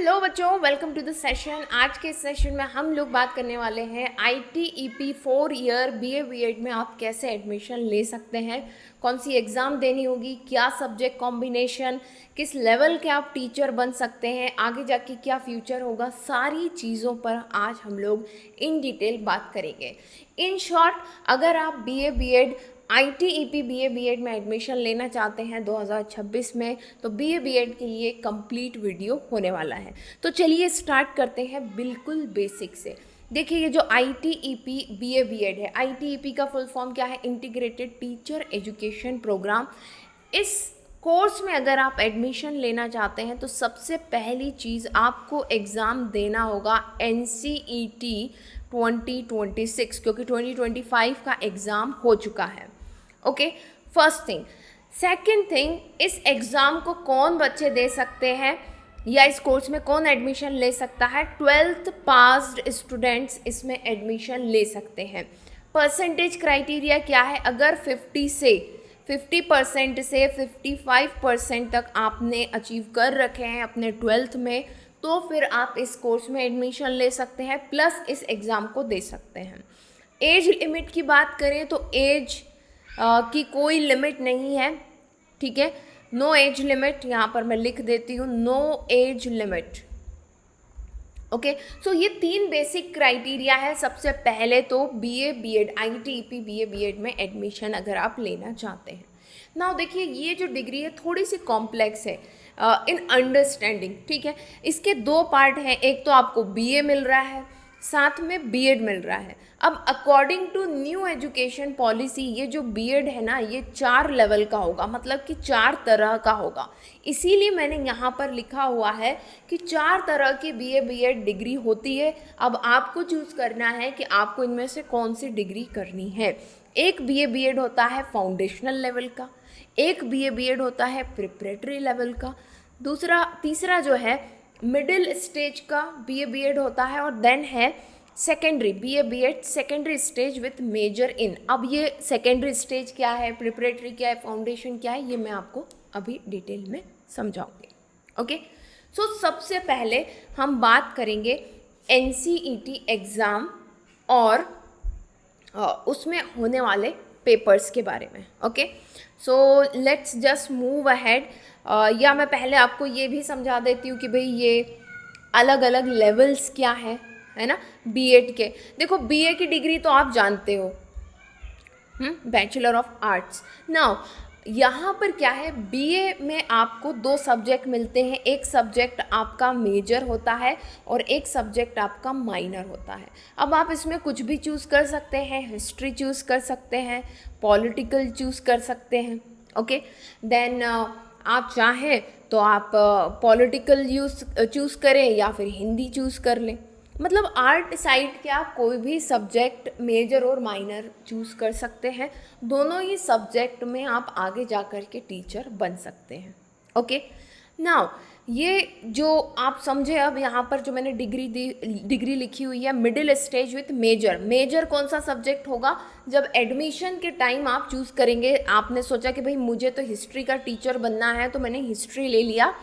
Hello बच्चों, welcome to the session. आज के सेशन में हम लोग बात करने वाले हैं ITEP 4 ईयर BA B.Ed में आप कैसे एडमिशन ले सकते हैं, कौन सी एग्ज़ाम देनी होगी, क्या सब्जेक्ट कॉम्बिनेशन, किस लेवल के आप टीचर बन सकते हैं, आगे जाके क्या फ्यूचर होगा, सारी चीज़ों पर आज हम लोग इन डिटेल बात करेंगे। इन शॉर्ट, अगर आप BA B.Ed ITEP BA B.Ed में एडमिशन लेना चाहते हैं 2026 में, तो BA B.Ed के लिए कंप्लीट वीडियो होने वाला है। तो चलिए स्टार्ट करते हैं बिल्कुल बेसिक से। देखिए, ये जो ITEP BA B.Ed है, ITEP का फुल फॉर्म क्या है? Integrated teacher education programme. इस कोर्स में अगर आप एडमिशन लेना चाहते हैं तो सबसे पहली चीज़ आपको एग्ज़ाम देना होगा NCET 2026, क्योंकि 2025 का एग्ज़ाम हो चुका है। Okay, first thing. Second thing, इस एग्ज़ाम को कौन बच्चे दे सकते हैं या इस कोर्स में कौन एडमिशन ले सकता है? 12th पास्ड स्टूडेंट्स इसमें एडमिशन ले सकते हैं। परसेंटेज क्राइटेरिया क्या है? अगर 50% से 55% तक आपने अचीव कर रखे हैं अपने 12th में, तो फिर आप इस कोर्स में एडमिशन ले सकते हैं, प्लस इस एग्ज़ाम को दे सकते हैं। एज लिमिट की बात करें तो एज की कोई लिमिट नहीं है, ठीक है। नो एज लिमिट, यहाँ पर मैं लिख देती हूँ, नो एज लिमिट। ओके, सो ये 3 बेसिक क्राइटेरिया है। सबसे पहले तो BA B.Ed ITEP BA B.Ed में एडमिशन अगर आप लेना चाहते हैं। नाउ देखिए, ये जो डिग्री है थोड़ी सी कॉम्प्लेक्स है इन अंडरस्टैंडिंग, ठीक है। इसके 2 पार्ट हैं, एक तो आपको BA मिल रहा है, साथ में B.Ed मिल रहा है। अब according to new education policy ये जो B.Ed है ना, ये 4 लेवल का होगा, मतलब कि 4 तरह का होगा। इसीलिए मैंने यहाँ पर लिखा हुआ है कि 4 तरह की BA B.Ed डिग्री होती है। अब आपको चूज़ करना है कि आपको इनमें से कौन सी डिग्री करनी है। एक BA B.Ed होता है फाउंडेशनल लेवल का, एक BA B.Ed होता है प्रिपरेटरी लेवल का, तीसरा जो है मिडिल स्टेज का BA B.Ed होता है, और देन है secondary BA B.Ed secondary stage with major in. अब ये सेकेंडरी स्टेज क्या है, प्रिपरेटरी क्या है, फाउंडेशन क्या है, ये मैं आपको अभी डिटेल में समझाऊंगी। ओके, सो सबसे पहले हम बात करेंगे NCET एग्ज़ाम और उसमें होने वाले पेपर्स के बारे में। Okay, so let's just move ahead. या मैं पहले आपको ये भी समझा देती हूँ कि भाई ये अलग अलग लेवल्स क्या है ना B.Ed के। देखो, BA की डिग्री तो आप जानते हो, बैचलर ऑफ आर्ट्स। नाउ यहाँ पर क्या है, BA में आपको 2 सब्जेक्ट मिलते हैं, एक सब्जेक्ट आपका मेजर होता है और एक सब्जेक्ट आपका माइनर होता है। अब आप इसमें कुछ भी चूज़ कर सकते हैं, हिस्ट्री चूज़ कर सकते हैं, पॉलिटिकल चूज़ कर सकते हैं। ओके, देन आप चाहें तो आप पॉलिटिकल चूज़ करें या फिर हिंदी चूज़ कर लें। मतलब आर्ट साइड के आप कोई भी सब्जेक्ट मेजर और माइनर चूज़ कर सकते हैं। दोनों ही सब्जेक्ट में आप आगे जा कर के टीचर बन सकते हैं। ओके, नाउ ये जो आप समझे, अब यहाँ पर जो मैंने डिग्री लिखी हुई है मिडिल स्टेज विथ मेजर कौन सा सब्जेक्ट होगा? जब एडमिशन के टाइम आप चूज़ करेंगे, आपने सोचा कि भाई मुझे तो हिस्ट्री का टीचर बनना है, तो मैंने हिस्ट्री ले लिया,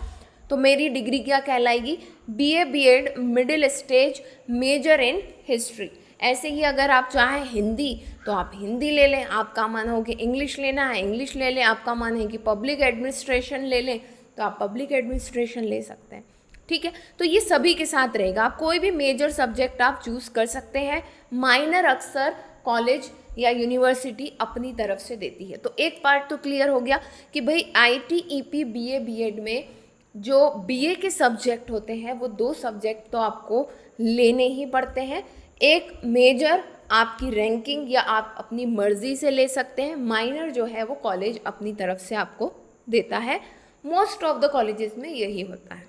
तो मेरी डिग्री क्या कहलाएगी? BA B.Ed middle stage major in history. ऐसे ही अगर आप चाहें हिंदी तो आप हिंदी ले लें, आपका मन हो कि इंग्लिश लेना है इंग्लिश ले लें, आपका मन है कि पब्लिक एडमिनिस्ट्रेशन ले लें तो आप पब्लिक एडमिनिस्ट्रेशन ले सकते हैं, ठीक है। तो ये सभी के साथ रहेगा, आप कोई भी मेजर सब्जेक्ट आप चूज़ कर सकते हैं। माइनर अक्सर कॉलेज या यूनिवर्सिटी अपनी तरफ से देती है। तो एक पार्ट तो क्लियर हो गया कि भाई ITEP BA B.Ed में जो BA के सब्जेक्ट होते हैं वो 2 सब्जेक्ट तो आपको लेने ही पड़ते हैं। एक मेजर आपकी रैंकिंग या आप अपनी मर्जी से ले सकते हैं, माइनर जो है वो कॉलेज अपनी तरफ से आपको देता है। मोस्ट ऑफ द कॉलेजेस में यही होता है।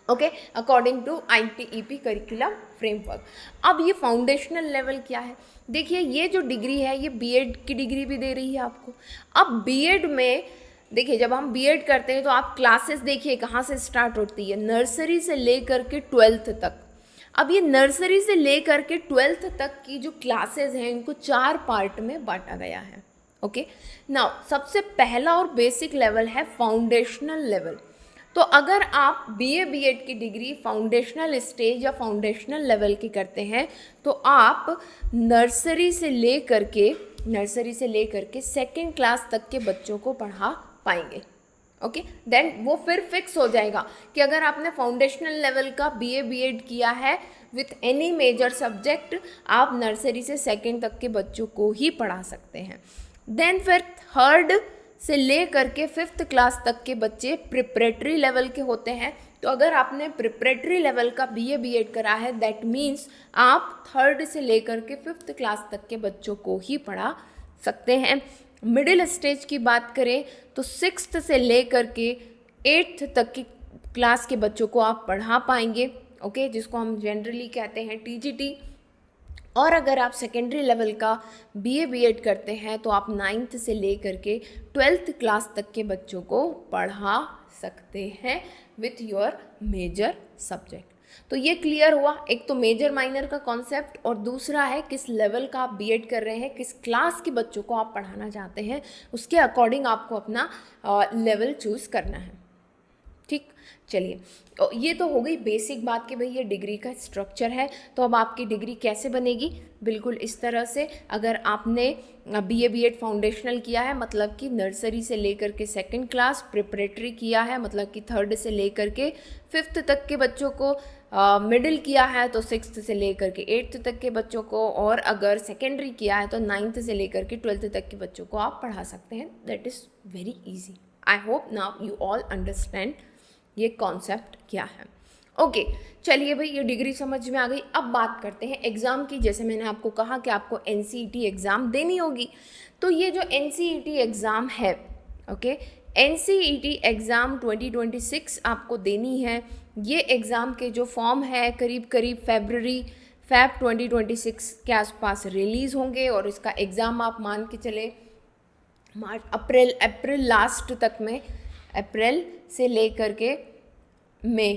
Okay, according to ITEP curriculum framework. अब ये फाउंडेशनल लेवल क्या है? देखिए, ये जो डिग्री है ये B.Ed की डिग्री भी दे रही है आपको। अब B.Ed में देखिए, जब हम B.Ed करते हैं तो आप क्लासेस देखिए कहाँ से स्टार्ट होती है, नर्सरी से लेकर के 12th तक। अब ये नर्सरी से लेकर के 12th तक की जो क्लासेस हैं इनको 4 पार्ट में बांटा गया है। ओके, नाउ सबसे पहला और बेसिक लेवल है फाउंडेशनल लेवल। तो अगर आप बीए बीएड की डिग्री फाउंडेशनल स्टेज या फाउंडेशनल लेवल की करते हैं तो आप नर्सरी से लेकर के सेकेंड क्लास तक के बच्चों को पढ़ा पाएंगे। ओके, देन वो फिर फिक्स हो जाएगा कि अगर आपने फाउंडेशनल लेवल का बीए बीएड किया है विथ एनी मेजर सब्जेक्ट, आप नर्सरी से सेकेंड तक के बच्चों को ही पढ़ा सकते हैं। देन फिर थर्ड से ले करके फिफ्थ क्लास तक के बच्चे प्रिपरेटरी लेवल के होते हैं। तो अगर आपने प्रिपरेटरी लेवल का बीए बीएड करा है, दैट मीन्स आप थर्ड से लेकर के फिफ्थ क्लास तक के बच्चों को ही पढ़ा सकते हैं। मिडिल स्टेज की बात करें तो सिक्स्थ से लेकर के एट्थ तक की क्लास के बच्चों को आप पढ़ा पाएंगे, ओके, जिसको हम जनरली कहते हैं टीजीटी। और अगर आप सेकेंडरी लेवल का बीए बीएड करते हैं तो आप नाइन्थ से लेकर के ट्वेल्थ क्लास तक के बच्चों को पढ़ा सकते हैं विथ योर मेजर सब्जेक्ट। तो ये क्लियर हुआ, एक तो मेजर माइनर का कॉन्सेप्ट और दूसरा है किस लेवल का आप बीएड कर रहे हैं, किस क्लास के बच्चों को आप पढ़ाना चाहते हैं, उसके अकॉर्डिंग आपको अपना लेवल चूज़ करना है। ठीक, चलिए, ये तो हो गई बेसिक बात कि भाई ये डिग्री का स्ट्रक्चर है। तो अब आपकी डिग्री कैसे बनेगी, बिल्कुल इस तरह से। अगर आपने बीए बीएड फाउंडेशनल किया है मतलब कि नर्सरी से लेकर के सेकंड क्लास, प्रिपरेटरी किया है मतलब कि थर्ड से लेकर के फिफ्थ तक के बच्चों को, मिडिल किया है तो सिक्स्थ से लेकर के एट्थ तक के बच्चों को, और अगर सेकेंडरी किया है तो नाइन्थ से लेकर के ट्वेल्थ तक के बच्चों को आप पढ़ा सकते हैं। That is very easy. I hope now you all understand ये कॉन्सेप्ट क्या है। ओके, चलिए भाई, ये डिग्री समझ में आ गई। अब बात करते हैं एग्ज़ाम की। जैसे मैंने आपको कहा कि आपको एनसीईटी एग्ज़ाम देनी होगी, तो ये जो एनसीईटी एग्ज़ाम है, ओके, एनसीईटी एग्ज़ाम 2026 आपको देनी है। ये एग्ज़ाम के जो फॉर्म है करीब फैब 2026 के आसपास रिलीज़ होंगे, और इसका एग्ज़ाम आप मान के चले अप्रैल लास्ट तक में, अप्रैल से लेकर के मई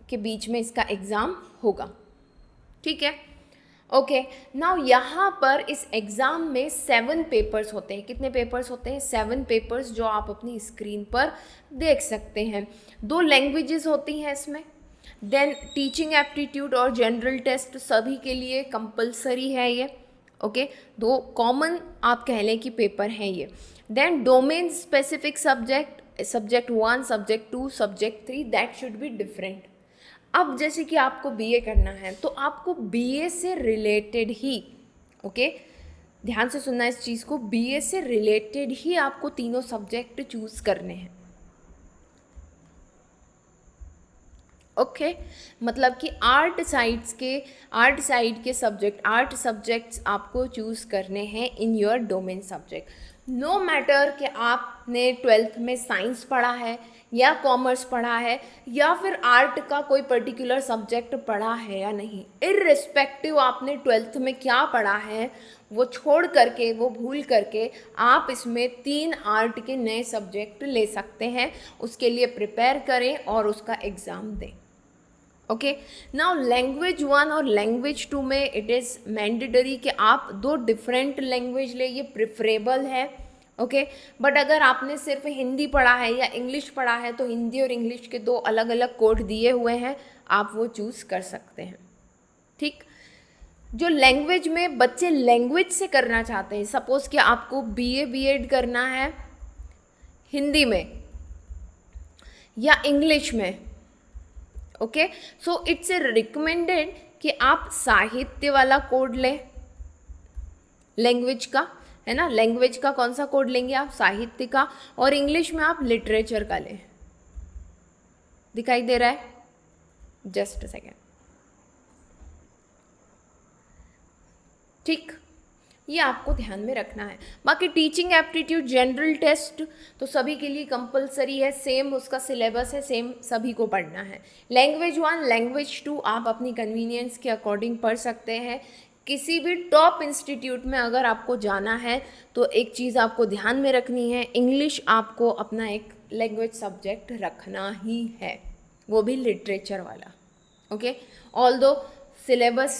के बीच में इसका एग्ज़ाम होगा। ठीक है, ओके। नाउ यहाँ पर इस एग्ज़ाम में 7 पेपर्स होते हैं। कितने पेपर्स होते हैं? 7 पेपर्स, जो आप अपनी स्क्रीन पर देख सकते हैं। 2 लैंग्वेजेस होती हैं इसमें। देन टीचिंग एप्टीट्यूड और जनरल टेस्ट सभी के लिए कंपलसरी है ये, ओके। 2 कॉमन आप कह लें कि पेपर हैं ये। Then domain specific subject 1, subject 2, subject 3, that should be different. अब जैसे कि आपको बीए करना है तो आपको बीए से रिलेटेड ही, ओके, ध्यान से सुनना इस चीज़ को, बीए से रिलेटेड ही आपको तीनों सब्जेक्ट चूज़ करने हैं, ओके। मतलब कि आर्ट साइड के सब्जेक्ट, आर्ट सब्जेक्ट्स आपको चूज़ करने हैं in your domain subject. No matter कि आपने 12th में साइंस पढ़ा है या कॉमर्स पढ़ा है या फिर आर्ट का कोई पर्टिकुलर सब्जेक्ट पढ़ा है या नहीं, इर्रिस्पेक्टिव आपने 12th में क्या पढ़ा है वो छोड़ करके, वो भूल करके आप इसमें 3 आर्ट के नए सब्जेक्ट ले सकते हैं। उसके लिए प्रिपेयर करें और उसका एग्ज़ाम दें, ओके। नाउ लैंग्वेज 1 और लैंग्वेज 2 में इट इज़ मैंडेटरी कि आप 2 डिफरेंट लैंग्वेज ले, ये प्रिफरेबल है, ओके। बट अगर आपने सिर्फ हिंदी पढ़ा है या इंग्लिश पढ़ा है तो हिंदी और इंग्लिश के 2 अलग अलग कोड दिए हुए हैं, आप वो चूज़ कर सकते हैं, ठीक। जो लैंग्वेज में बच्चे लैंग्वेज से करना चाहते हैं, सपोज़ कि आपको बीए बीएड करना है हिंदी में या इंग्लिश में, ओके, सो इट्स रिकमेंडेड कि आप साहित्य वाला कोड लें लैंग्वेज का, है ना। लैंग्वेज का कौन सा कोड लेंगे आप? साहित्य का। और इंग्लिश में आप लिटरेचर का लें। दिखाई दे रहा है? जस्ट अ सेकेंड, ठीक, ये आपको ध्यान में रखना है। बाकी टीचिंग एप्टीट्यूड जनरल टेस्ट तो सभी के लिए कंपलसरी है, सेम उसका सिलेबस है, सेम सभी को पढ़ना है। लैंग्वेज 1, लैंग्वेज 2 आप अपनी कन्वीनियंस के अकॉर्डिंग पढ़ सकते हैं। किसी भी टॉप इंस्टीट्यूट में अगर आपको जाना है तो एक चीज़ आपको ध्यान में रखनी है, इंग्लिश आपको अपना एक लैंग्वेज सब्जेक्ट रखना ही है, वो भी लिटरेचर वाला, ओके। ऑल्दो सिलेबस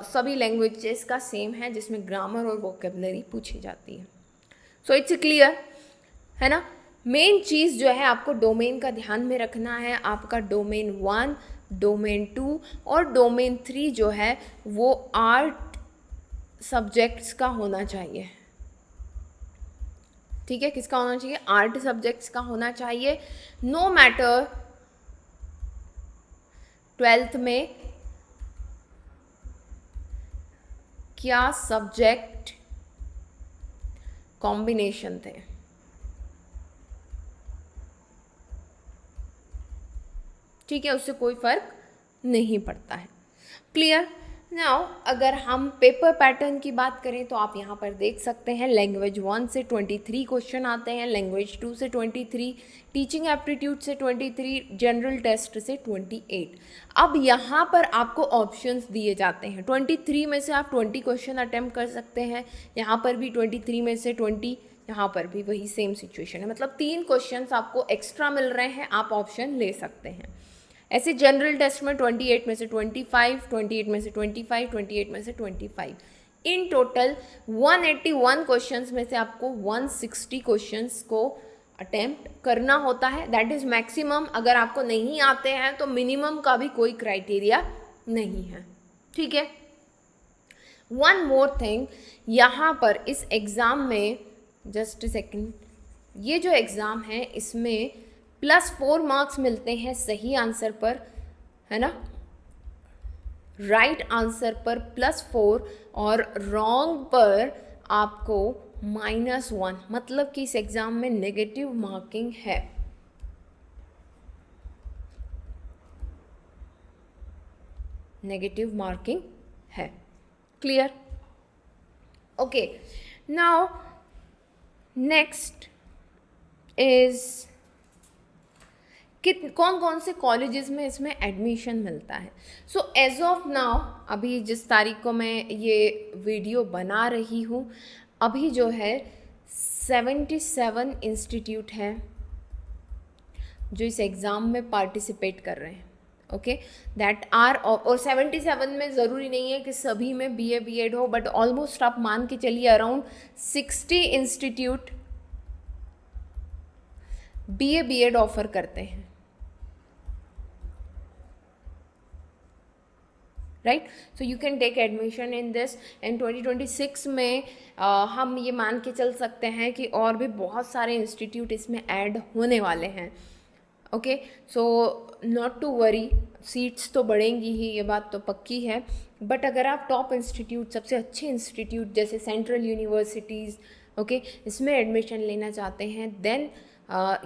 सभी लैंग्वेजेस का सेम है, जिसमें ग्रामर और वोकेबलरी पूछी जाती है। सो इट्स क्लियर, है ना। मेन चीज़ जो है आपको डोमेन का ध्यान में रखना है। आपका डोमेन 1, डोमेन 2 और डोमेन 3 जो है वो आर्ट सब्जेक्ट्स का होना चाहिए। ठीक है, किसका होना चाहिए? आर्ट सब्जेक्ट्स का होना चाहिए। नो मैटर 12th में क्या सब्जेक्ट कॉम्बिनेशन थे। ठीक है, उससे कोई फर्क नहीं पड़ता है। क्लियर? नाउ अगर हम पेपर पैटर्न की बात करें तो आप यहाँ पर देख सकते हैं लैंग्वेज 1 से 23 क्वेश्चन आते हैं, लैंग्वेज 2 से 23, टीचिंग एप्टीट्यूड से 23, जनरल टेस्ट से 28। अब यहाँ पर आपको ऑप्शंस दिए जाते हैं। 23 में से आप 20 क्वेश्चन अटेम्प्ट कर सकते हैं, यहाँ पर भी 23 में से 20, यहाँ पर भी वही सेम सिचुएशन है, मतलब 3 क्वेश्चंस आपको एक्स्ट्रा मिल रहे हैं, आप ऑप्शन ले सकते हैं। ऐसे जनरल टेस्ट में 28 में से 25, 28 में से 25, 28 में से 25, इन टोटल 181 क्वेश्चंस में से आपको 160 क्वेश्चंस को अटेम्प्ट करना होता है। That is maximum. अगर आपको नहीं आते हैं तो मिनिमम का भी कोई क्राइटेरिया नहीं है। ठीक है, वन मोर थिंग, यहाँ पर इस एग्ज़ाम में जस्ट सेकेंड, ये जो एग्ज़ाम है इसमें +4 मार्क्स मिलते हैं सही आंसर पर, है ना, राइट आंसर पर +4 और रॉन्ग पर आपको -1, मतलब कि इस एग्ज़ाम में नेगेटिव मार्किंग है। नेगेटिव मार्किंग है। Clear? Okay, now next is कि कौन कौन से कॉलेजेस में इसमें एडमिशन मिलता है। सो एज ऑफ नाउ, अभी जिस तारीख को मैं ये वीडियो बना रही हूँ, अभी जो है 77 इंस्टीट्यूट हैं जो इस एग्ज़ाम में पार्टिसिपेट कर रहे हैं। ओके, दैट आर, और 77 में ज़रूरी नहीं है कि सभी में BA B.Ed हो, बट ऑलमोस्ट आप मान के चलिए around 60 institute BA B.Ed offer करते हैं। Right, so you can take admission in this. And 2026 में हम ये मान के चल सकते हैं कि और भी बहुत सारे इंस्टीट्यूट इसमें ऐड होने वाले हैं। Okay, so not to worry, seats तो बढ़ेंगी ही, ये बात तो पक्की है। बट अगर आप टॉप इंस्टीट्यूट, सबसे अच्छे इंस्टीट्यूट जैसे सेंट्रल यूनिवर्सिटीज़, ओके, इसमें एडमिशन लेना चाहते हैं, देन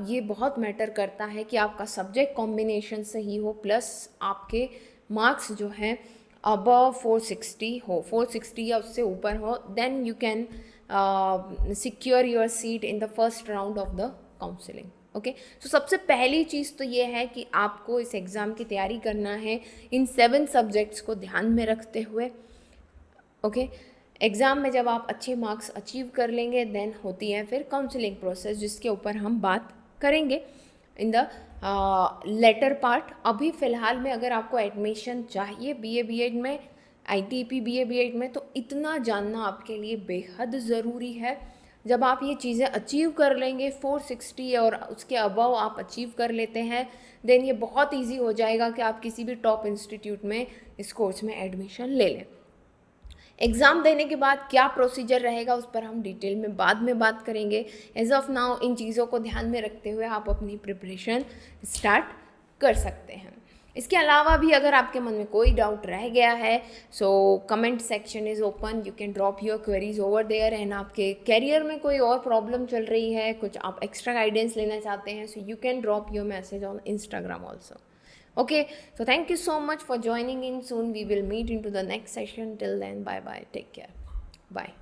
ये बहुत मैटर करता है कि आपका सब्जेक्ट कॉम्बिनेशन सही हो, प्लस आपके मार्क्स जो हैं अबव 460 हो, 460 या उससे ऊपर हो, then you can secure your seat in the first round of the counselling. Okay, so सबसे पहली चीज़ तो ये है कि आपको इस एग्ज़ाम की तैयारी करना है इन 7 सब्जेक्ट्स को ध्यान में रखते हुए। ओके, एग्ज़ाम में जब आप अच्छे मार्क्स अचीव कर लेंगे, देन होती है फिर काउंसलिंग प्रोसेस, जिसके ऊपर हम बात करेंगे इन द लेटर पार्ट। अभी फ़िलहाल में अगर आपको एडमिशन चाहिए BA B.Ed में, ITP BA B.Ed में, तो इतना जानना आपके लिए बेहद ज़रूरी है। जब आप ये चीज़ें अचीव कर लेंगे, 460 और उसके अबव आप अचीव कर लेते हैं, देन ये बहुत ईजी हो जाएगा कि आप किसी भी टॉप इंस्टीट्यूट में इस कोर्स में एडमिशन ले लें। एग्ज़ाम देने के बाद क्या प्रोसीजर रहेगा उस पर हम डिटेल में बाद में बात करेंगे। एज ऑफ नाउ इन चीज़ों को ध्यान में रखते हुए आप अपनी प्रिपरेशन स्टार्ट कर सकते हैं। इसके अलावा भी अगर आपके मन में कोई डाउट रह गया है, so comment section is open, you can drop your queries over there. And आपके कैरियर में कोई और प्रॉब्लम चल रही है, कुछ आप एक्स्ट्रा गाइडेंस लेना चाहते हैं, सो you can drop your message on Instagram also. Okay, so thank you so much for joining in. Soon we will meet into the next session. Till then, bye bye, take care, bye.